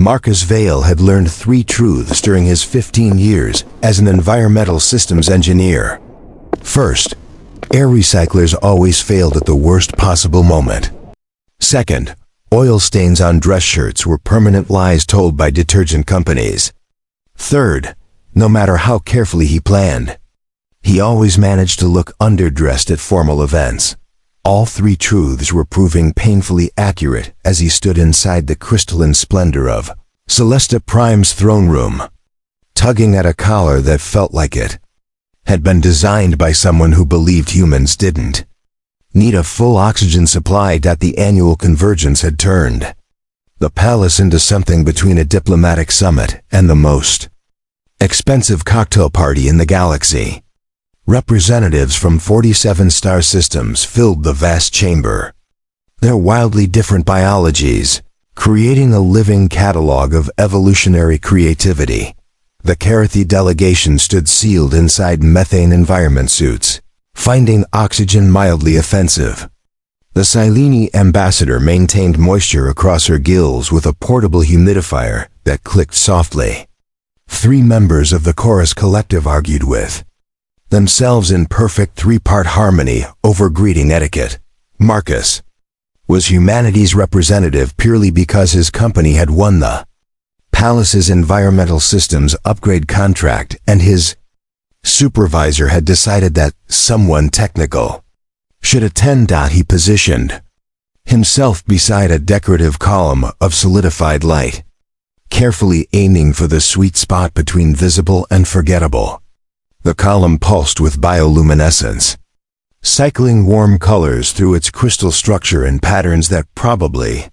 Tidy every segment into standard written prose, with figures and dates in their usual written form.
Marcus Vale had learned 3 truths during his 15 years as an environmental systems engineer. First, air recyclers always failed at the worst possible moment. Second, oil stains on dress shirts were permanent lies told by detergent companies. Third, no matter how carefully he planned, he always managed to look underdressed at formal events. All 3 truths were proving painfully accurate as he stood inside the crystalline splendor of Celesta Prime's throne room, tugging at a collar that felt like it had been designed by someone who believed humans didn't need a full oxygen supply. The annual convergence had turned the palace into something between a diplomatic summit and the most expensive cocktail party in the galaxy. Representatives from 47 star systems filled the vast chamber, their wildly different biologies creating a living catalog of evolutionary creativity. The Carathi delegation stood sealed inside methane environment suits, finding oxygen mildly offensive. The Silene ambassador maintained moisture across her gills with a portable humidifier that clicked softly. 3 members of the chorus collective argued with themselves in perfect 3-part harmony over greeting etiquette. Marcus was humanity's representative purely because his company had won the palace's environmental systems upgrade contract, and his supervisor had decided that someone technical should attend. He positioned himself beside a decorative column of solidified light, carefully aiming for the sweet spot between visible and forgettable. The column pulsed with bioluminescence, cycling warm colors through its crystal structure in patterns that probably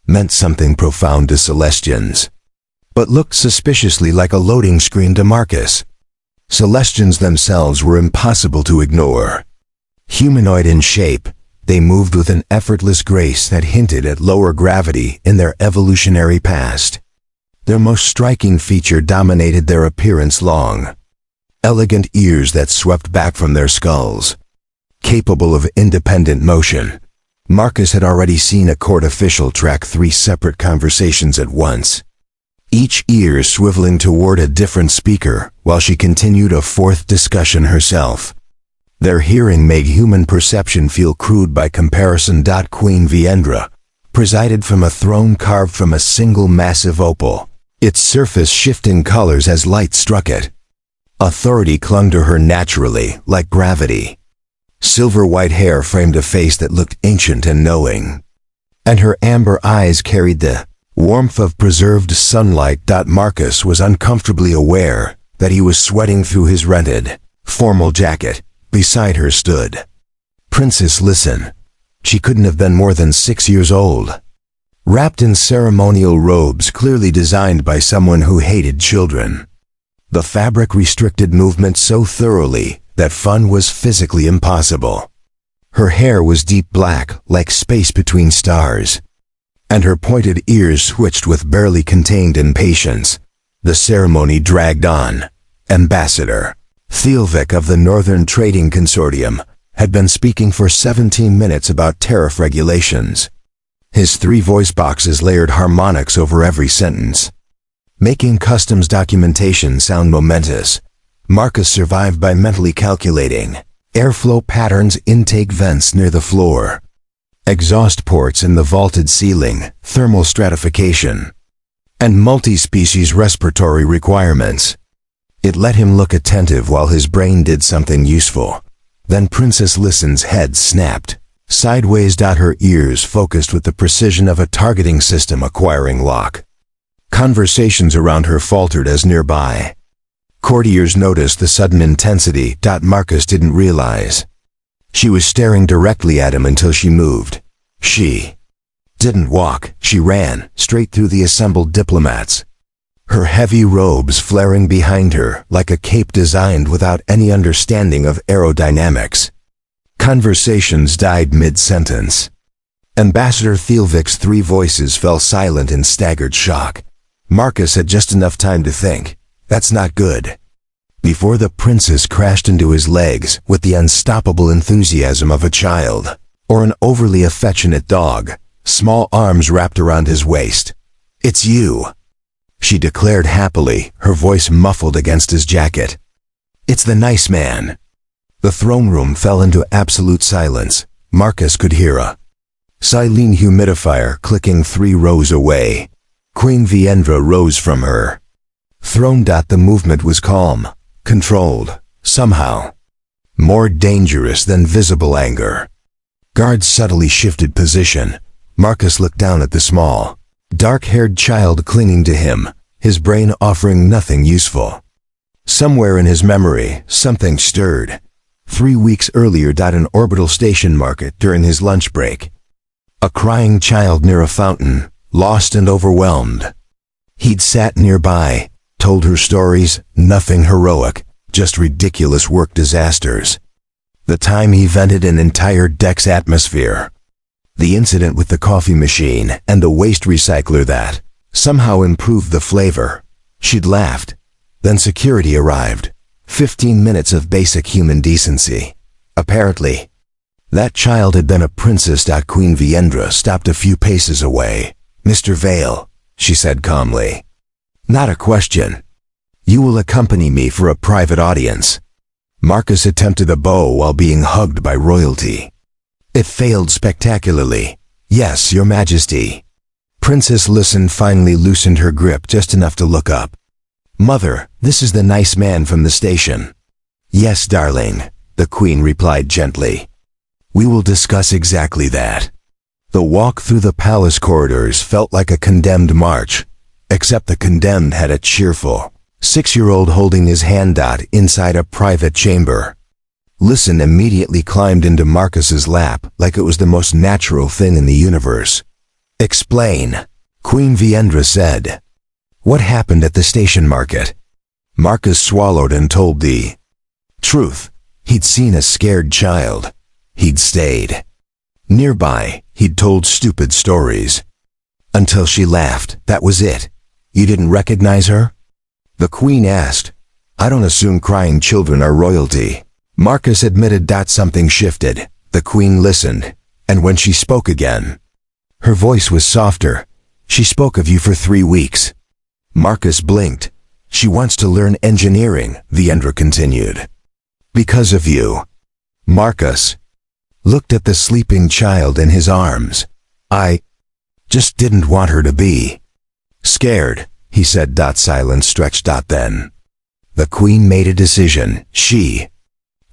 meant something profound to Celestians, but looked suspiciously like a loading screen to Marcus. Celestians themselves were impossible to ignore. Humanoid in shape, they moved with an effortless grace that hinted at lower gravity in their evolutionary past. Their most striking feature dominated their appearance: long, elegant ears that swept back from their skulls, capable of independent motion. Marcus had already seen a court official track 3 separate conversations at once, each ear swiveling toward a different speaker while she continued a 4th discussion herself. Their hearing made human perception feel crude by comparison. Queen Viendra presided from a throne carved from a single massive opal, its surface shifting colors as light struck it. Authority clung to her naturally, like gravity. Silver white hair framed a face that looked ancient and knowing, and her amber eyes carried the warmth of preserved sunlight. Marcus was uncomfortably aware that he was sweating through his rented, formal jacket. Beside her stood Princess Listen. She couldn't have been more than 6 years old, wrapped in ceremonial robes clearly designed by someone who hated children. The fabric restricted movement so thoroughly that fun was physically impossible. Her hair was deep black, like space between stars, and her pointed ears switched with barely contained impatience. The ceremony dragged on. Ambassador Thielvik of the Northern Trading Consortium had been speaking for 17 minutes about tariff regulations. His 3 voice boxes layered harmonics over every sentence, making customs documentation sound momentous. Marcus survived by mentally calculating airflow patterns, intake vents near the floor, exhaust ports in the vaulted ceiling, thermal stratification, and multi-species respiratory requirements. It let him look attentive while his brain did something useful. Then Princess Listen's head snapped sideways. Her ears focused with the precision of a targeting system acquiring lock. Conversations around her faltered as nearby courtiers noticed the sudden intensity. Marcus didn't realize she was staring directly at him until she moved. She didn't walk, she ran straight through the assembled diplomats, her heavy robes flaring behind her like a cape designed without any understanding of aerodynamics. Conversations died mid-sentence. Ambassador Thielvik's 3 voices fell silent in staggered shock. Marcus had just enough time to think, "That's not good," before the princess crashed into his legs with the unstoppable enthusiasm of a child, or an overly affectionate dog, small arms wrapped around his waist. "It's you," she declared happily, her voice muffled against his jacket. "It's the nice man." The throne room fell into absolute silence. Marcus could hear a silene humidifier clicking 3 rows away. Queen Viendra rose from her throne. The movement was calm, controlled, somehow more dangerous than visible anger. Guards subtly shifted position. Marcus looked down at the small, dark-haired child clinging to him, his brain offering nothing useful. Somewhere in his memory, something stirred. 3 weeks earlier, an orbital station market during his lunch break. A crying child near a fountain, lost and overwhelmed. He'd sat nearby, told her stories, nothing heroic, just ridiculous work disasters. The time he vented an entire deck's atmosphere. The incident with the coffee machine and the waste recycler that somehow improved the flavor. She'd laughed. Then security arrived. 15 minutes of basic human decency. Apparently, that child had been a princess. Queen Viendra stopped a few paces away. "Mr. Vale," she said calmly. "Not a question. You will accompany me for a private audience." Marcus attempted a bow while being hugged by royalty. It failed spectacularly. "Yes, Your Majesty." Princess Listen finally loosened her grip just enough to look up. "Mother, this is the nice man from the station." "Yes, darling," the Queen replied gently. "We will discuss exactly that." The walk through the palace corridors felt like a condemned march, except the condemned had a cheerful 6-year-old holding his hand. Inside a private chamber. Listen immediately climbed into Marcus's lap like it was the most natural thing in the universe. "Explain," Queen Viendra said. "What happened at the station market?" Marcus swallowed and told the truth. He'd seen a scared child. He'd stayed nearby. He'd told stupid stories. Until she laughed. "That was it. You didn't recognize her?" The Queen asked. "I don't assume crying children are royalty." Marcus admitted that something shifted. The Queen listened, and when she spoke again, her voice was softer. "She spoke of you for 3 weeks." Marcus blinked. "She wants to learn engineering," Viendra continued. "Because of you." Marcus looked at the sleeping child in his arms. "I just didn't want her to be scared," he said. Silence stretched. Then the Queen made a decision. She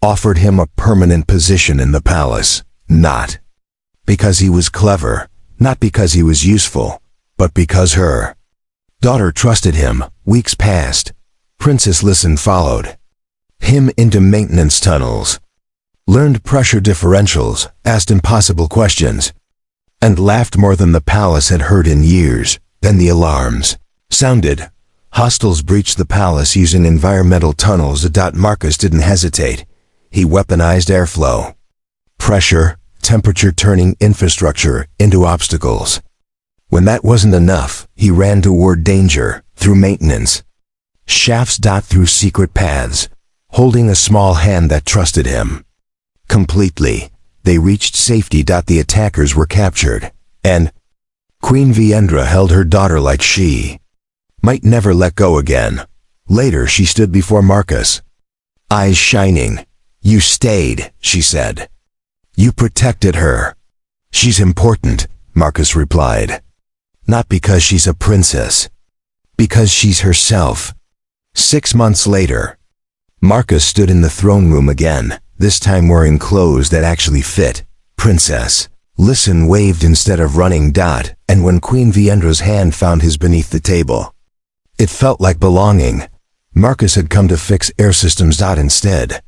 offered him a permanent position in the palace, not because he was clever, not because he was useful, but because her daughter trusted him. Weeks passed. Princess Listen followed him into maintenance tunnels, learned pressure differentials, asked impossible questions, and laughed more than the palace had heard in years. Then the alarms sounded. Hostiles breached the palace using environmental tunnels. Marcus didn't hesitate. He weaponized airflow, pressure, temperature, turning infrastructure into obstacles. When that wasn't enough, he ran toward danger, through maintenance shafts. Through secret paths, holding a small hand that trusted him completely. They reached safety. The attackers were captured, and Queen Viendra held her daughter like she might never let go again. Later she stood before Marcus, eyes shining. "You stayed," she said. "You protected her." "She's important," Marcus replied. "Not because she's a princess. Because she's herself." 6 months later, Marcus stood in the throne room again, this time wearing clothes that actually fit. Princess Listen waved instead of running. And when Queen Viendra's hand found his beneath the table, it felt like belonging. Marcus had come to fix air systems. Instead,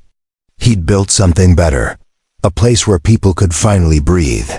he'd built something better. A place where people could finally breathe.